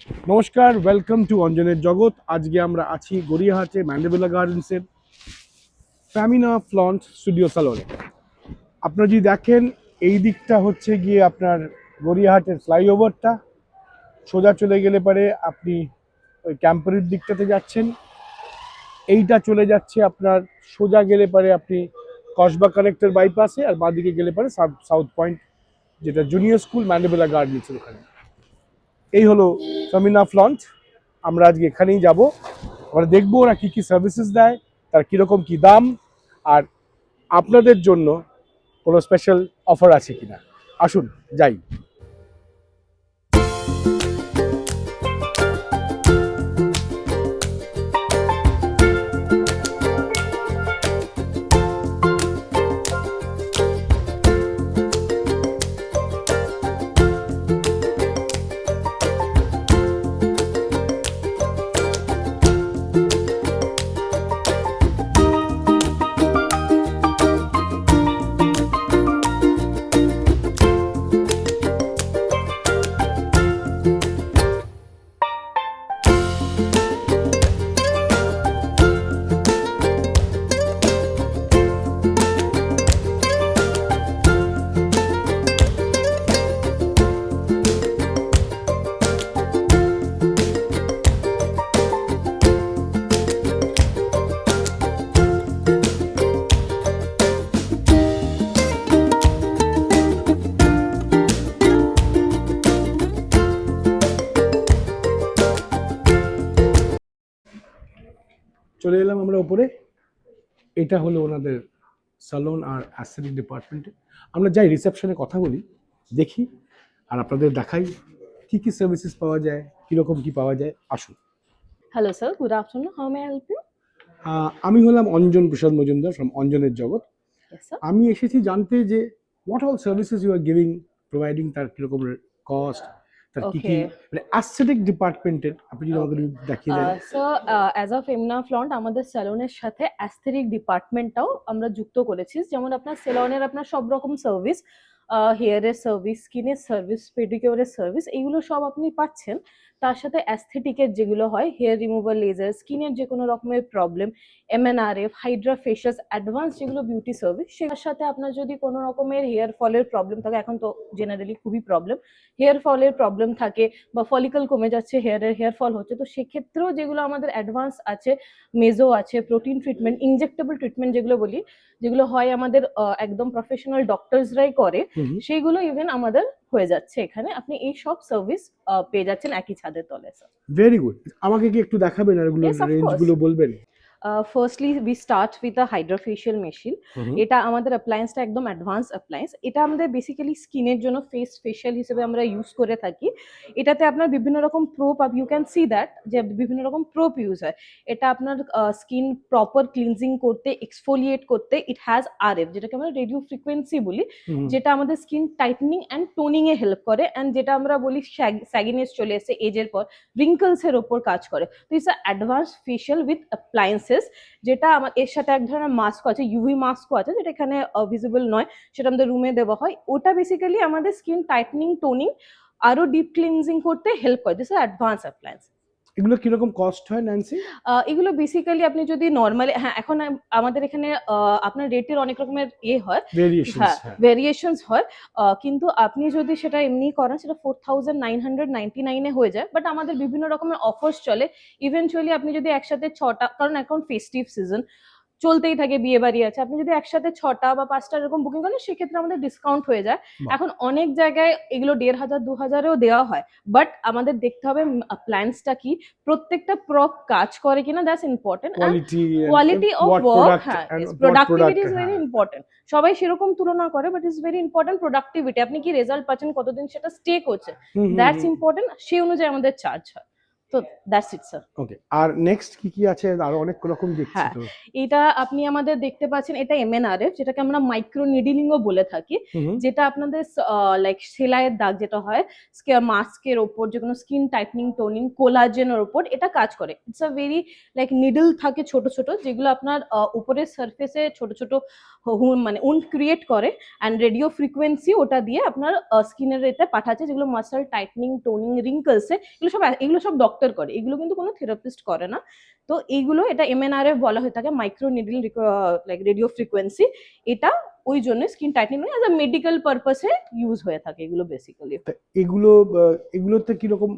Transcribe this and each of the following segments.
নমস্কার, welcome to অঞ্জনের জগৎ। আজকে আমরা আছি গড়িয়াহাটে ম্যান্ডেবেলা গার্ডেন্সের ফ্যামিনা ফ্লন্ট স্টুডিও স্যালনে। আপনারা যদি দেখেন, এই দিকটা হচ্ছে গিয়ে আপনার গড়িয়াহাটের ফ্লাইওভারটা, সোজা চলে গেলে পারে আপনি ওই ক্যাম্পারির দিকটাতে যাচ্ছেন। এইটা চলে যাচ্ছে আপনার সোজা গেলে পারে আপনি কসবা কানেক্টর বাইপাসে, আর বাঁদিকে গেলে পারে সাউথ পয়েন্ট, যেটা জুনিয়র স্কুল ম্যান্ডেবেলা গার্ডেন্সের ওখানে। এই হলো ফ্যামিনা ফ্লন্ট। আমরা আজকে এখানেই যাব, আমরা দেখবো ওরা কী কী সার্ভিসেস দেয়, তার কীরকম কী দাম, আর আপনাদের জন্য কোনো স্পেশাল অফার আছে কিনা। আসুন যাই। চলে এলাম আমরা উপরে। এটা হলো ওনাদের স্যালন আর অ্যাসেসরি ডিপার্টমেন্টে। আমরা যাই, রিসেপশনে কথা বলি, দেখি, আর আপনাদের দেখাই কী কী সার্ভিসেস পাওয়া যায়, কীরকম কী পাওয়া যায়। আসুন। Hello, sir. Good afternoon. How may I help you? আমি হলাম অঞ্জন প্রসাদ মজুমদার ফ্রম অঞ্জনের জগৎ। Yes, sir. আমি এসেছি জানতে যে what all services you are giving, providing, তার কীরকম কস্ট, তার কী কী, Okay. মানে অ্যাসথেটিক ডিপার্টমেন্টের আপনি যদি আমাকে Okay. একটু দেখিয়ে দেন। Sir, as a Femina Flaunt, আমাদের স্যালনের সাথে অ্যাস্থেটিক ডিপার্টমেন্টটাও আমরা যুক্ত করেছি। যেমন আপনার সেলনের আপনার সব রকম সার্ভিস, হেয়ারের সার্ভিস, স্কিনের সার্ভিস, পেডিকিউরের সার্ভিস, এইগুলো সব আপনি পাচ্ছেন। তার সাথে অ্যাস্থেটিকের যেগুলো হয়, হেয়ার রিমুভার, লেজার, স্কিনের যে কোনো রকমের প্রবলেম, এমএনআরএফ, হাইড্রা ফেশিয়াস, অ্যাডভান্স যেগুলো বিউটি সার্ভিস, সেটার সাথে আপনার যদি কোনো রকমের হেয়ার ফলের প্রবলেম থাকে, এখন তো জেনারেলি খুবই প্রবলেম, হেয়ার ফলের প্রবলেম থাকে বা ফলিকল কমে যাচ্ছে, হেয়ার ফল হচ্ছে, তো সেক্ষেত্রেও যেগুলো আমাদের অ্যাডভান্স আছে, মেজো আছে, প্রোটিন ট্রিটমেন্ট, ইনজেক্টেবল ট্রিটমেন্ট যেগুলো বলি, যেগুলো হয় আমাদের একদম প্রফেশনাল ডক্টরসরাই করে, সেইগুলো ইভেন আমাদের হয়ে যাচ্ছে এখানে। আপনি এই সব সার্ভিস পেয়ে যাচ্ছেন একই ছাদের তলে, স্যার। Very good. আমাকে কি একটু দেখাবেন আর এগুলোর Yes, of course. রেঞ্জগুলো বলবেন? Firstly we start with a hydrofacial machine. এটা আমাদের অ্যাপ্লায়েন্সটা একদম অ্যাডভান্স অ্যাপ্লায়েন্স। এটা আমাদের বেসিক্যালি স্কিনের জন্য ফেশিয়াল হিসেবে আমরা ইউজ করে থাকি। এটাতে আপনার বিভিন্ন রকম prop, you can see that, যে বিভিন্ন রকম প্রোপ ইউজ হয়। এটা আপনার স্কিন প্রপার ক্লিনজিং করতে, এক্সফোলিয়েট করতে, ইট হ্যাজ আরএফ, যেটাকে আমরা রেডিও ফ্রিকোয়েন্সি বলি, যেটা আমাদের skin tightening and toning A help করে, অ্যান্ড যেটা আমরা বলি স্যাগিনেস চলে এসে এজের পর রিঙ্কলস এর ওপর কাজ করে। তো it's a advance facial with appliances, যেটা আমার এর সাথে এক ধরনের মাস্কও আছে, ইউভি মাস্কও আছে, যেটা এখানে ভিজিবল নয়, সেটা আমাদের রুমে দেওয়া হয়। ওটা বেসিক্যালি আমাদের স্কিন টাইটনিং, টোনিং, আরো ডিপ ক্লিনজিং করতে হেল্প করে। This advance appliance. এগুলো কিরকম কস্ট হয় ন্যান্সি? এগুলো বেসিক্যালি আপনি যদি নর্মালি, হ্যাঁ, এখন আমাদের এখানে আপনার রেটের অনেক রকমের হয়, ভেরিয়েশনস, হ্যাঁ, ভেরিয়েশনস হয়। কিন্তু আপনি যদি সেটা এমনি করেন, সেটা 4999 হয়ে যায়। বাট আমাদের বিভিন্ন রকমের অফার্স চলে। ইভেনচুয়ালি আপনি যদি একসাথে 6টা, কারণ এখন ফেস্টিভ সিজন চলতেই থাকে, বিয়ে বাড়ি আছে, আপনি যদি একসাথে 6টা বা 5টা এরকম বুকিং করেন, সেক্ষেত্রে আমাদের ডিসকাউন্ট হয়ে যায়। এখন অনেক জায়গায় এগুলো 1500 2000-এও দেওয়া হয়, বাট আমাদের দেখতে হবে প্ল্যান্সটা কি, প্রত্যেকটা প্রপ কাজ করে কিনা, that's important. Quality of work, হ্যাঁ, প্রোডাক্টিভিটি ইজ ভেরি ইম্পর্টেন্ট। সবাই সেরকম তুলনা করে, but is very important productivity, আপনি কি রেজাল্ট পাচ্ছেন, কতদিন সেটা স্টে করছে, দ্যাটস ইম্পর্টেন্ট। সেই অনুযায়ী আমাদের চার্জ হয়। তো দ্যাটস ইট স্যার। ওকে, আর নেক্সট কি কি আছে? আরো অনেক রকম দেখছি হ্যাঁ, তো। এটা আপনি আমাদের দেখতে পাচ্ছেন, এটা এমএনআরএফ, যেটাকে আমরা মাইক্রো নিডলিং ও বলে থাকি। হুম হুম। যেটা আপনাদের লাইক সেলাইয়ের দাগ যেটা হয় মাস্কের ওপর, যে কোনো স্কিন টাইটনিং, টোনিং, কোলাজেনের ওপর এটা কাজ করে। It's a very like needle থাকে ছোট ছোট, যেগুলো আপনার উপরের সারফেসে ছোট ছোট মানে উন্ড ক্রিয়েট করে, অ্যান্ড রেডিও ফ্রিকোয়েন্সি ওটা দিয়ে আপনার স্কিনের এতে পাঠাচ্ছে, যেগুলো মাসল টাইটনিং, টোনিং, রিঙ্কলসে এগুলো সব ডক্টর করে, এগুলো কিন্তু কোনো থেরাপিস্ট করে না। তো এইগুলো, এটা এমএনআরএফ বলা হয়ে থাকে, micro needle like radio frequency. এটা ওই জন্য skin tightening as a medical পারপাসে ইউজ হয়ে থাকে এগুলো বেসিক্যালি। তা এগুলো এগুলোতে কিরকম?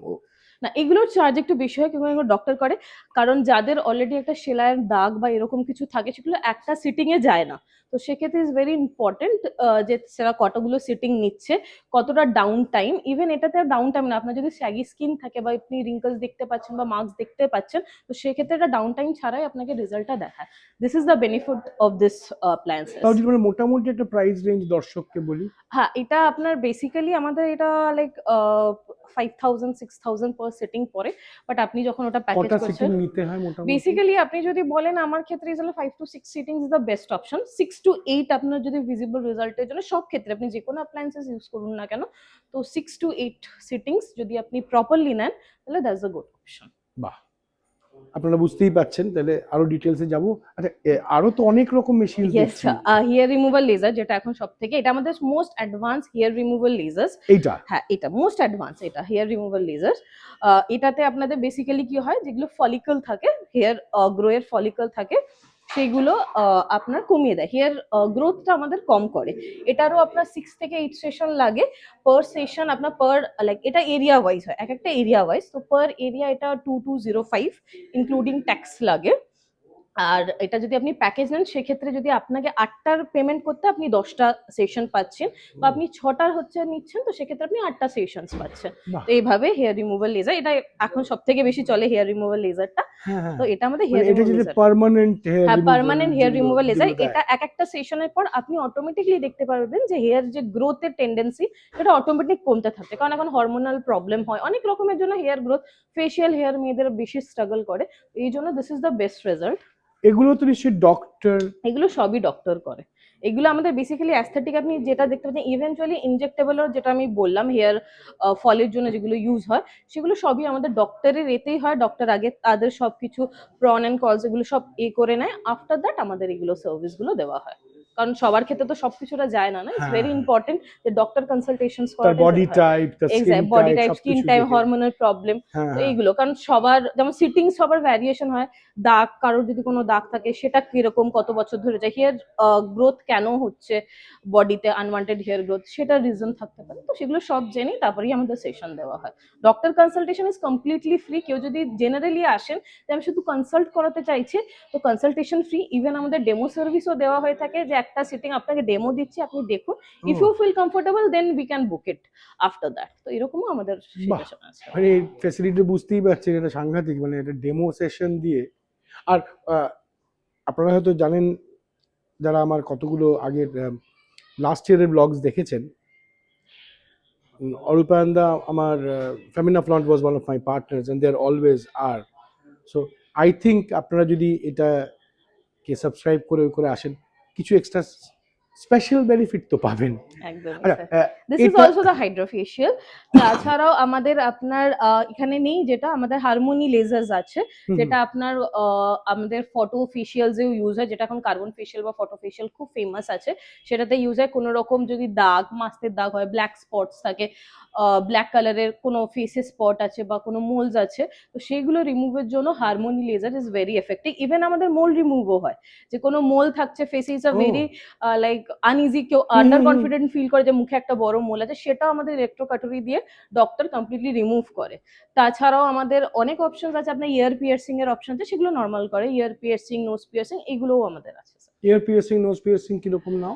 না, এগুলোর চার্জ একটু বেশি হয়, কিন্তু এগুলো ডক্টর করে। কারণ যাদের অলরেডি একটা সেলাইয়ের দাগ বা এরকম কিছু থাকে, সেগুলো একটা সিটিং এ যায় না। তো সেক্ষেত্রে ইজ ভেরি ইম্পর্টেন্ট যে সেটা কতগুলো সিটিং নিচ্ছে, কতটা ডাউন টাইম। ইভেন এটাতে ডাউন টাইম না, আপনার যদি স্যাগি স্কিন থাকে বা আপনি রিঙ্কলস দেখতে পাচ্ছেন বা মার্কস দেখতে পাচ্ছেন, তো সেক্ষেত্রে এটা ডাউন টাইম ছাড়াই আপনাকে রেজাল্টটা দেখায়। This is the benefit of this appliances. তাও যদি মানে মোটামুটি একটা প্রাইস রেঞ্জ দর্শককে বলি। হ্যাঁ, এটা আপনার বেসিক্যালি আমাদের এটা লাইক 5000 6000 পার সেটিং পড়ে। বাট আপনি যখন ওটা প্যাকেজ কটা সিটিং করছেন, নিতে হয় মোটামুটি? বেসিক্যালি আপনি যদি বলেন আমার ক্ষেত্রে is 5 to 6 sitting is the best option. 6 to 8 আপনার যদি ভিজিবল রেজাল্টের জন্য, সব ক্ষেত্রে আপনি যে কোনো অ্যাপ্লায়েন্সেস ইউজ করুন না কেন, তো 6 to 8 সিটিংস যদি আপনি প্রপারলি নেন, তাহলে দ্যাটস আ গুড অপশন। বাহ, আপনারা বুঝতেই পাচ্ছেন, তাহলে আরো ডিটেলসে যাব। আচ্ছা, আরো তো অনেক রকম মেশিন ইয়েস, দেখছি। হেয়ার রিমুভাল লেজার, যেটা এখন সব থেকে, এটা আমাদের most advance hair removal lasers. এইটা? হ্যাঁ, এটা মোস্ট অ্যাডভান্স, এটা হেয়ার রিমুভাল লেজার। এটাতে আপনাদের বেসিক্যালি কি হয়, যেগুলো ফলিকল থাকে, হেয়ার গ্রো এর ফলিকল থাকে, সেগুলো আপনার কমিয়ে দেয়, হেয়ার গ্রোথটা আমাদের কম করে। এটারও আপনার 6 থেকে 8 সেশন লাগে। পার সেশন আপনার পার লাইক এটা এরিয়া ওয়াইজ হয়, এক একটা এরিয়া ওয়াইজ। তো পার এরিয়া এটা 2205 ইনক্লুডিং ট্যাক্স লাগে। আর এটা যদি আপনি প্যাকেজ নেন, সেক্ষেত্রে যদি আপনাকে 8টার পেমেন্ট করতে, আপনি 10টা সেশন পাচ্ছেন, বা আপনি 6টার হচ্ছে নিচ্ছেন, তো সেক্ষেত্রে আপনি 8টা সেশনস পাচ্ছেন। বাহ। তো এইভাবে হেয়ার রিমুভাল লেজার, এটা এখন সব থেকে বেশি চলে হেয়ার রিমুভাল লেজারটা। হ্যাঁ হ্যাঁ, তো এটা আমাদের মানে হেয়ার এটা রিমুভাল যেটা লেজার। পার্মানেন্ট হেয়ার হ্যাঁ, removal, permanent hair removal laser. যেগুলো দেয়। এটা এক একটা সেশনের পর আপনি অটোমেটিকলি দেখতে পারবেন যে হেয়ার যে গ্রোথের টেন্ডেন্সি, এটা অটোমেটিক কমতে থাকছে। কারণ এখন হরমোনাল প্রবলেম হয় অনেক রকমের জন্য, হেয়ার গ্রোথ, ফেশিয়াল হেয়ার মেয়েদের বেশি স্ট্রাগল করে। এই জন্য this is the best result. এগুলো তো নিশ্চয়ই ডক্টর? এগুলো সবই ডক্টর করে। এগুলো আমাদের বেসিক্যালি অ্যাস্থেটিক, আপনি যেটা দেখতে পাচ্ছেন, ইভেনচুয়ালি ইনজেক্টেবল, যেটা আমি বললাম হেয়ার ফলের জন্য যেগুলো ইউজ হয়, সেগুলো সবই আমাদের ডক্টরের এতেই হয়। ডক্টর আগে তাদের সবকিছু প্রন অ্যান্ড কলস এগুলো সব করে নেয়, আফটার দ্যাট আমাদের এগুলো সার্ভিসগুলো দেওয়া হয়। কারণ সবার ক্ষেত্রে তো সবকিছুটা যায় না, না, ইটস ভেরি হ্যাঁ, ইম্পর্টেন্ট যে ডক্টর কনসালটেশনস তার করাটা বডি হয়। টাইপ, তার skin exact, body type type, skin সবকিছু টাইপ, দেখে। Hormonal problem. হ্যাঁ তো হ্যাঁ। এইগুলো, কারণ সবার যেমন সিটিং সবার ভ্যারিয়েশন হয়, দাগ, কারোর যদি কোনো দাগ থাকে সেটা কিরকম, কত বছর ধরে যায়, হেয়ার গ্রোথ কেন হচ্ছে বডিতে, আনওয়ান্টেড হেয়ার গ্রোথ, সেটার রিজন থাকতে পারে। তো সেগুলো সব জেনেই তারপরেই আমাদের সেশন দেওয়া হয়। Doctor consultation is completely free. কেউ যদি জেনারেলি আসেন যে আমি শুধু কনসাল্ট করাতে চাইছি, তো কনসালটেশন ফ্রি। ইভেন আমাদের ডেমো সার্ভিসও দেওয়া হয়ে থাকে, যে একটা সিটিং আপনাকে ডেমো দিচ্ছি, আপনি দেখুন, if you feel comfortable then we can book it after that. তো এরকমও আমাদের বাহ, সিচুয়েশন আছে। মানে ফ্যাসিলিটি বুঝতেই পারছেন, এটা সাংঘাতিক, মানে এটা ডেমো সেশন দিয়ে। আর আপনারা হয়তো জানেন, যারা আমার কতগুলো আগের লাস্ট ইয়ারের ব্লগস দেখেছেন, অরূপায়ন্দা আমার Femina flaunt was one of my partners and there always are. So I think আপনারা যদি এটাকে সাবস্ক্রাইব করে করে আসেন, কিছু এক্সট্রা স্পেশাল বেনিফিট তো পাবেন। একদমই আচ্ছা, স্যার। দিস ইজ এটা অলসো দ্য হাইড্রোফেশিয়াল। তাছাড়াও আমাদের আপনার এখানে নেই, যেটা আমাদের হারমোনি লেজার্স আছে, যেটা আপনার আমাদের ফটো ফেশিয়ালসেও ইউজ হয়, যেটা এখন কার্বন ফেশিয়াল বা ফটো ফেশিয়াল খুব ফেমাস আছে, সেটাতে ইউজ হয়। কোনো রকম যদি দাগ, মাস্তের দাগ হয়, ব্ল্যাক স্পটস থাকে, ব্ল্যাক কালারের কোনো ফেসে স্পট আছে বা কোনো মোলস আছে, তো সেগুলো রিমুভের জন্য harmony laser is very effective. Even আমাদের মোল রিমুভও হয়, যে কোনো মোল থাকছে ফেসে, is a very like uneasy, কেউ আন্ডার কনফিডেন্ট ফিল করে যে মুখে একটা বড় মোল আছে, সেটাও আমাদের ইলেকট্রোকাটরি দিয়ে ডক্টর কমপ্লিটলি রিমুভ করে। তাছাড়াও আমাদের অনেক অপশন আছে, আপনার ইয়ার পিয়ার্সিং এর অপশন আছে, সেগুলো নর্মাল করে, ইয়ার পিয়ার্সিং, নোজ পিয়ার্সিং, এগুলোও আমাদের আছে। ইয়ার পিয়ার্সিং, নোজ পিয়ার্সিং কিরকম নাও?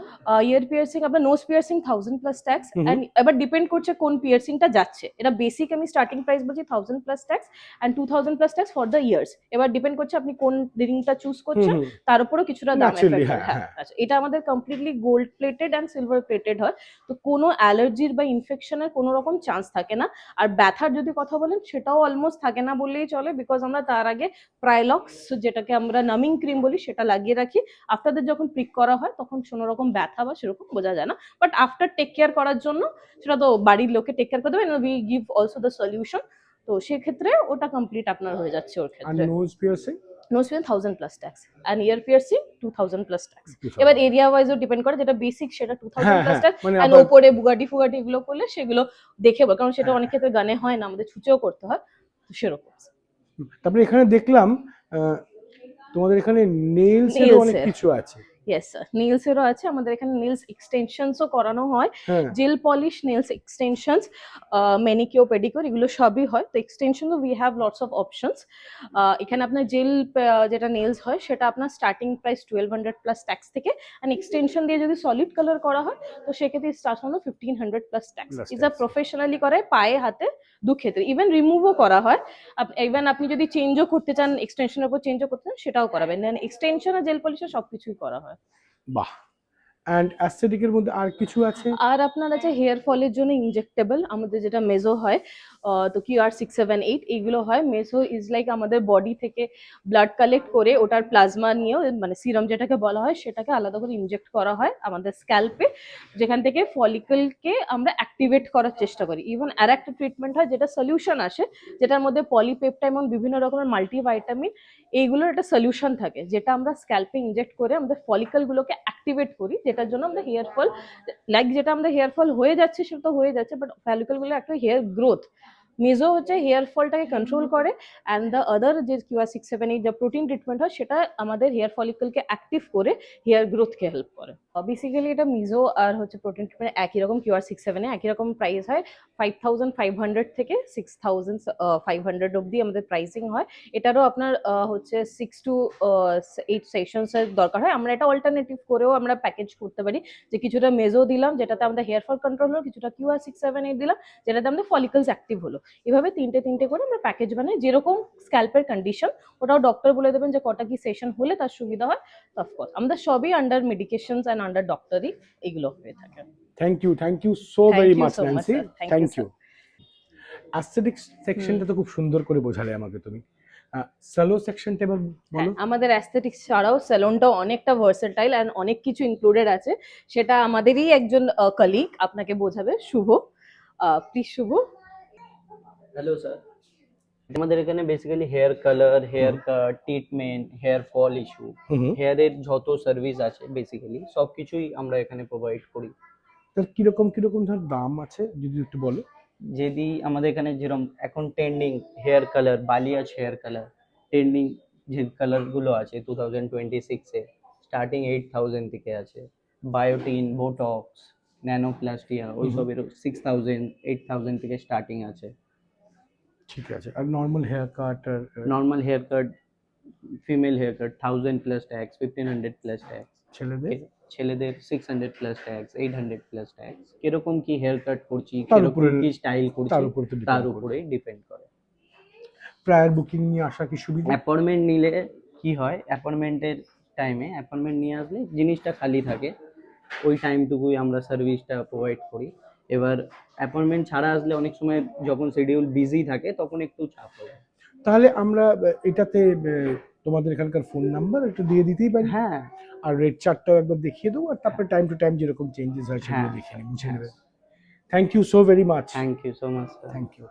ইয়ার পিয়ার্সিং আপনার nose piercing 1000+ tax, hmm. And এবার ডিপেন্ড করছে কোন পিয়ার্সিংটা যাচ্ছে। এটা বেসিক আমি স্টার্টিং প্রাইস বলছি 1000+ tax and 2000+ tax for the years. এবার ডিপেন্ড করছে আপনি কোন রিংটা চুজ হুম করছেন, হুম। তার উপরও কিছুটা দাম Naturally, এফেক্ট হয়। হ্যাঁ, হ্যাঁ, হ্যাঁ। আচ্ছা, এটা আমাদের completely gold plated and silver plated হয়, তো কোনো অ্যালার্জির বা ইনফেকশনের কোনো রকম চান্স থাকে না। আর ব্যথার যদি কথা বলেন সেটাও অলমোস্ট থাকে না বললেই চলে, বিকজ আমরা তার আগে প্রাইলক্স, যেটাকে আমরা নামিং ক্রিম বলি, সেটা লাগিয়ে রাখি। আফটারদের যখন প্রিক করা হয় তখন কোনো রকম ব্যথা বা সেরকম বোঝা যায় না, বাট আফটার টেক কেয়ার করার জন্য সেটা তো বাড়ির লোকে টেক কেয়ার করে দেবে, we give also the solution. তো সেক্ষেত্রে ওটা কমপ্লিট আপনার হয়ে যাচ্ছে ওর আর ক্ষেত্রে। Nose piercing? Nose piercing 1000+ tax and ear piercing 2000+ tax. এবার এরিয়া ওয়াইজও ডিপেন্ড করে, যেটা বেসিক সেটা 2000+ হ্যাঁ হ্যাঁ, ট্যাক্স, মানে অ্যান্ড আবার ওপরে বুগাটি ফুগাটি এগুলো করলে সেগুলো দেখে বল, কারণ সেটা হ্যাঁ, অনেক ক্ষেত্রে গানে হয় না, আমাদের ছুঁচেও করতে হয়, তো সেরকম। তারপরে এখানে দেখলাম আহ, তোমাদের এখানে নেইলসেরও নেলস অনেক এর, কিছু আছে। ইয়েস স্যার, নেলস এরও আছে আমাদের এখানে। নেলস এক্সটেনশনসও করানো হয়, হ্যাঁ। Gel polish, nails extensions, manicure pedicure এগুলো সবই হয়। তো এক্সটেনশনও we have lots of options. এখানে আপনার জেল যেটা নেলস হয় সেটা আপনার স্টার্টিং প্রাইস 1200+ ট্যাক্স থেকে, অ্যান্ড এক্সটেনশন দিয়ে যদি সলিড কালার করা হয় তো সেক্ষেত্রে স্টার্ট হলো 1500+ tax. Plus is a tax। Professionally করে পায়ে হাতে দু ক্ষেত্রে, ইভেন রিমুভও করা হয়। ইভেন আপনি যদি চেঞ্জও করতে চান, এক্সটেনশনের উপর চেঞ্জও করতে চান সেটাও করাবেন, দেন এক্সটেনশন আর জেল পলিশে সবকিছুই করা হয়। বাহ। অ্যান্ড অ্যাস্থেটিকের মধ্যে আর কিছু আছে? আর আপনার আছে হেয়ার ফলের জন্য ইনজেক্টেবল, আমাদের যেটা মেজো হয়, তো QR 678 এইগুলো হয়। মেজো ইজ লাইক আমাদের বডি থেকে ব্লাড কালেক্ট করে ওটার প্লাজমা নিয়েও, মানে সিরাম যেটাকে বলা হয়, সেটাকে আলাদা করে ইনজেক্ট করা হয় আমাদের স্ক্যাল্পে, যেখান থেকে ফলিকলকে আমরা অ্যাক্টিভেট করার চেষ্টা করি। ইভেন আর একটা ট্রিটমেন্ট হয় যেটা সলিউশন আসে, যেটার মধ্যে পলিপেপটাইড এবং বিভিন্ন রকমের মাল্টিভাইটামিন এইগুলোর একটা সলিউশন থাকে, যেটা আমরা স্ক্যাল্পে ইনজেক্ট করে আমাদের ফলিকলগুলোকে অ্যাক্টিভেট করি, যেটার জন্য আমরা হেয়ার ফল, লাইক যেটা আমাদের হেয়ার ফল হয়ে যাচ্ছে সেটা তো হয়ে যাচ্ছে, বাট ফলিকল গুলো একটা হেয়ার গ্রোথ, মেজো হচ্ছে হেয়ার ফলটাকে কন্ট্রোল করে, অ্যান্ড দ্য আদার যে QR 678 যা প্রোটিন ট্রিটমেন্ট হয় সেটা আমাদের হেয়ার ফলিকলকে অ্যাক্টিভ করে হেয়ার গ্রোথকে হেল্প করে। বেসিক্যালি এটা মিজো আর হচ্ছে প্রোটিন ট্রিটমেন্ট একই রকম, QR 678 একই রকম প্রাইস হয়। 5500 থেকে 6500 অব্দি আমাদের প্রাইসিং হয়। এটারও আপনার হচ্ছে 6 to 8 সেশনস এর দরকার হয়। আমরা এটা অল্টারনেটিভ করেও আমরা প্যাকেজ করতে পারি, যে কিছুটা মেজো দিলাম যেটাতে আমাদের হেয়ার ফল কন্ট্রোল হলো, কিছুটা QR 678 দিলাম যেটাতে আমাদের ফলিকলস অ্যাক্টিভ হলো। এভাবে তিনটে তিনটে করে আমরা প্যাকেজ বানাই, যেরকম স্ক্যাল্পের কন্ডিশন ওটাও ডক্টর বলে দেবেন যে কটা কি সেশন হলে তার সুবিধা হয়। অফকোর্স আমাদের সবই আন্ডার মেডিকেশনস অ্যান্ড আন্ডার ডক্টরই এগুলো হয়ে থাকে। Thank you so thank very you much so much Nancy. Sir, thank you thank you. Sir. Aesthetics সেকশনটা তো খুব সুন্দর করে বোঝালে আমাকে তুমি। স্যালো সেকশনটা এবার হ্যাঁ, বলো। আমাদের অ্যাস্থেটিক্স ছাড়াও স্যালনটাও অনেকটা ভার্সেটাইল অ্যান্ড অনেক কিছু ইনক্লুডেড আছে, সেটা আমাদেরই একজন কলিগ আপনাকে বোঝাবে, Shubho. Please Shubho. Hello sir, আমাদের এখানে basically hair colour, hair cut, treatment, hair fall issue, hmm. হেয়ারের যত সার্ভিস আছে বেসিক্যালি সব কিছুই আমরা এখানে প্রোভাইড করি। তার কিরকম কিরকম ধর দাম আছে যদি একটু বলো। যদি আমাদের এখানে যেরকম এখন trending hair colour, balayage hair colour, trending যে কালারগুলো আছে 2026-এ স্টার্টিং 8000 থেকে আছে। বায়োটিন, বোটক্স, ন্যানোপ্লাস্টিয়া ওইসবের 6000-8000 থেকে স্টার্টিং আছে। ঠিক আছে। আর নর্মাল হেয়ার কাট আর normal hair cut, female hair cut 1000+ tax, 1500+ tax. ছেলেদের? ছেলেদের 600+ ট্যাক্স, 800+ ট্যাক্স। কিরকম কি হেয়ার কাট করছি, তার কিরকম উপরে, কি স্টাইল করছি তার উপরে তো তার ডিপেন্ড করবে। উপরে ডিপেন্ড করে। প্রায়ার বুকিং নিয়ে আসা কি সুবিধা? অ্যাপয়েন্টমেন্ট নিলে কি হয়, অ্যাপয়েন্টমেন্টের টাইমে অ্যাপয়েন্টমেন্ট নিয়ে আসলে জিনিসটা খালি থাকে, ওই টাইমটুকুই আমরা সার্ভিসটা প্রোভাইড করি। এবার অ্যাপয়েন্টমেন্ট ছাড়া আসলে অনেক সময় যখন শিডিউল বিজি থাকে তখন একটু চাপ হয়। তাহলে আমরা এটাতে তোমাদের এখানকার ফোন নাম্বার একটু দিয়ে দিতেই পারি। হ্যাঁ আর রেট চার্টটাও একবার দেখিয়ে দেবো, আর তারপরে টাইম টু টাইম যেরকম চেঞ্জেস হয় সেগুলো হ্যাঁ দেখে বুঝে হ্যাঁ। নেবে। Thank you so very much. Thank you so much sir. Thank you.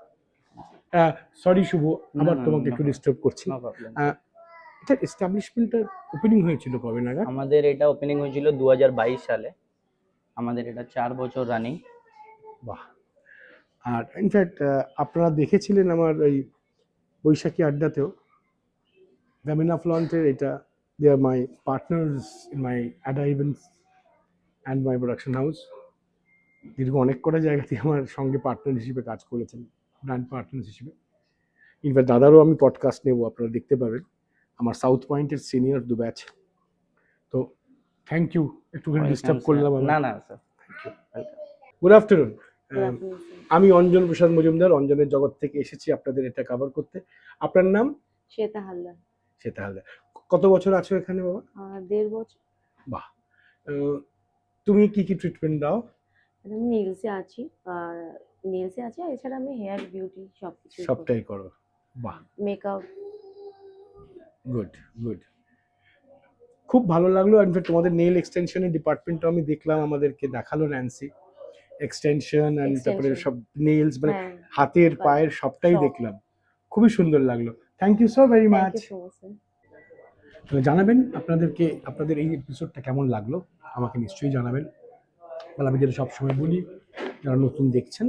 Sorry Shubho, না আবার না তোমাকে নো একটু ডিস্টার্ব করছি। প্রবলেম। এটা এস্টাবলিশমেন্টটা ওপেনিং হয়েছিল কবে নাগাদ? আমাদের এটা ওপেনিং হয়েছিল 2022 সালে। আমাদের এটা 4 বছর রানিং। বাহ। আর ইনফ্যাক্ট আপনারা দেখেছিলেন আমার এই বৈশাখী আড্ডাতেও ফেমিনা ফ্লন্টের এটা, they are my partners in my adda events and my production house. দীর্ঘ অনেক কটা জায়গাতে আমার সঙ্গে পার্টনার হিসেবে কাজ করেছেন, ব্র্যান্ড পার্টনার হিসেবে। ইনফ্যাক্ট দাদারও আমি পডকাস্ট নেবো, আপনারা দেখতে পাবেন। আমার সাউথ পয়েন্টের সিনিয়র দু ব্যাচ। তো থ্যাংক ইউ, একটুখানি Welcome, ডিস্টার্ব sir. করলাম না না sir, good afternoon. Good afternoon, sir. আমি অঞ্জন প্রসাদ মজুমদার, অঞ্জনের জগৎ থেকে এসেছি আপনাদের এটা কভার করতে। আপনার নাম? শ্বেতা হালদার। সেটা হালদার। কত বছর আছো এখানে বাবা? 1.5 বছর। বাহ। তুমি কি কি ট্রিটমেন্ট দাও? আমি নেলসে আছি, আর নেলসে আছি, আর এছাড়া আমি হেয়ার বিউটি সবকিছু সবটাই করো? বাহ, মেকআপ। Good good. খুব ভালো লাগলো। ইনফ্যাক্ট তোমাদের নেল এক্সটেনশনের ডিপার্টমেন্টটা আমি দেখলাম, আমাদেরকে দেখালো ন্যান্সি। এক্সটেনশন এন্ড তারপরে Extension. সব নেলস মানে হ্যাঁ, হাতের পায়ের সবটাই সব। দেখলাম, খুবই সুন্দর লাগলো। Thank you so very thank much. You so much, sir. তাহলে জানাবেন আপনাদেরকে আপনাদের এই এপিসোডটা কেমন লাগলো, আমাকে নিশ্চয়ই জানাবেন। তাহলে আমি যেটা সবসময় বলি, যারা নতুন দেখছেন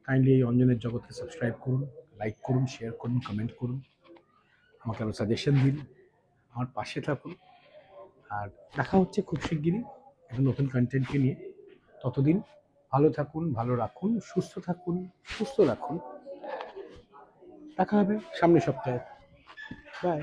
কাইন্ডলি এই অঞ্জনের জগৎকে সাবস্ক্রাইব করুন, লাইক করুন, শেয়ার করুন, কমেন্ট করুন, আমাকে আরও সাজেশন দিন, আমার পাশে থাকুন। আর দেখা হচ্ছে খুব শিগগিরই একটা নতুন কন্টেন্টকে নিয়ে। ততদিন ভালো থাকুন, ভালো রাখুন, সুস্থ থাকুন, সুস্থ রাখুন। দেখা হবে সামনের সপ্তাহে। বাই।